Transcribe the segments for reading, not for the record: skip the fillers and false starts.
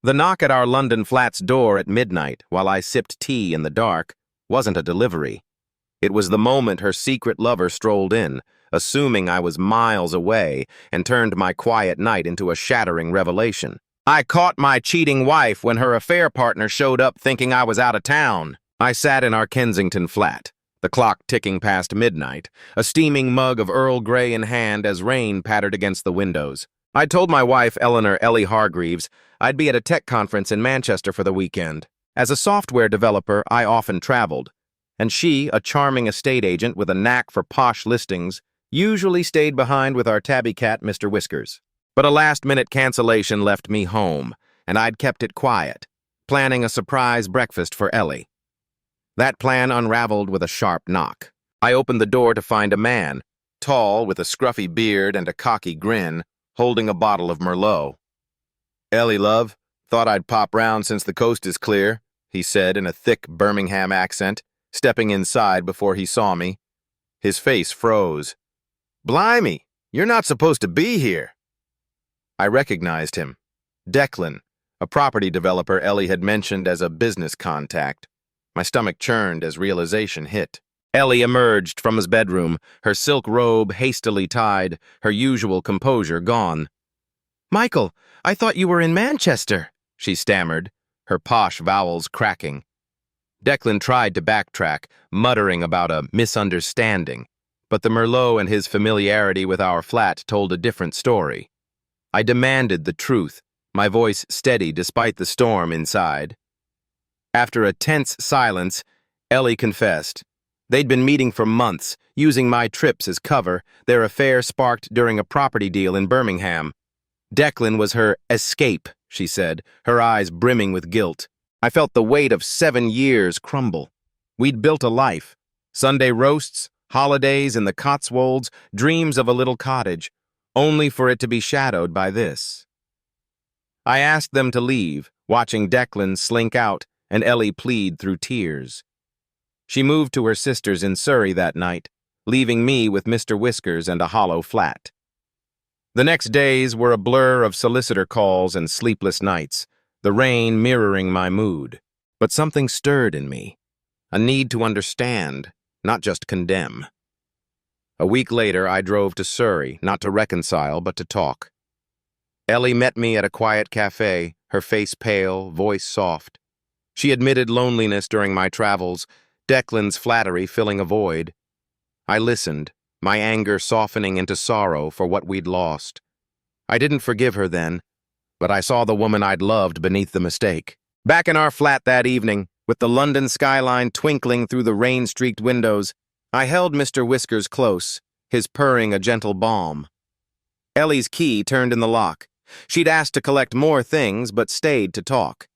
The knock at our London flat's door at midnight, while I sipped tea in the dark, wasn't a delivery. It was the moment her secret lover strolled in, assuming I was miles away, and turned my quiet night into a shattering revelation. I caught my cheating wife when her affair partner showed up thinking I was out of town. I sat in our Kensington flat, the clock ticking past midnight, a steaming mug of Earl Grey in hand as rain pattered against the windows. I told my wife, Eleanor Ellie Hargreaves, I'd be at a tech conference in Manchester for the weekend. As a software developer, I often traveled, and she, a charming estate agent with a knack for posh listings, usually stayed behind with our tabby cat, Mr. Whiskers. But a last-minute cancellation left me home, and I'd kept it quiet, planning a surprise breakfast for Ellie. That plan unraveled with a sharp knock. I opened the door to find a man, tall, with a scruffy beard and a cocky grin, holding a bottle of Merlot. "Ellie, love, thought I'd pop round since the coast is clear," he said in a thick Birmingham accent, stepping inside before he saw me. His face froze. "Blimey, you're not supposed to be here." I recognized him. Declan, a property developer Ellie had mentioned as a business contact. My stomach churned as realization hit. Ellie emerged from his bedroom, her silk robe hastily tied, her usual composure gone. "Michael, I thought you were in Manchester," she stammered, her posh vowels cracking. Declan tried to backtrack, muttering about a misunderstanding, but the Merlot and his familiarity with our flat told a different story. I demanded the truth, my voice steady despite the storm inside. After a tense silence, Ellie confessed. They'd been meeting for months, using my trips as cover, their affair sparked during a property deal in Birmingham. Declan was her escape, she said, her eyes brimming with guilt. I felt the weight of 7 years crumble. We'd built a life. Sunday roasts, holidays in the Cotswolds, dreams of a little cottage, only for it to be shadowed by this. I asked them to leave, watching Declan slink out and Ellie plead through tears. She moved to her sister's in Surrey that night, leaving me with Mr. Whiskers and a hollow flat. The next days were a blur of solicitor calls and sleepless nights, the rain mirroring my mood. But something stirred in me, a need to understand, not just condemn. A week later, I drove to Surrey, not to reconcile, but to talk. Ellie met me at a quiet cafe, her face pale, voice soft. She admitted loneliness during my travels, Declan's flattery filling a void. I listened, my anger softening into sorrow for what we'd lost. I didn't forgive her then, but I saw the woman I'd loved beneath the mistake. Back in our flat that evening, with the London skyline twinkling through the rain-streaked windows, I held Mr. Whiskers close, his purring a gentle balm. Ellie's key turned in the lock. She'd asked to collect more things, but stayed to talk.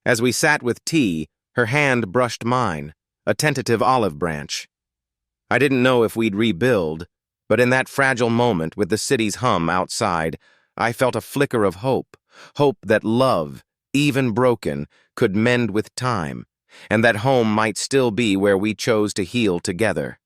As we sat with tea, her hand brushed mine, a tentative olive branch. I didn't know if we'd rebuild, but in that fragile moment with the city's hum outside, I felt a flicker of hope that love, even broken, could mend with time, and that home might still be where we chose to heal together.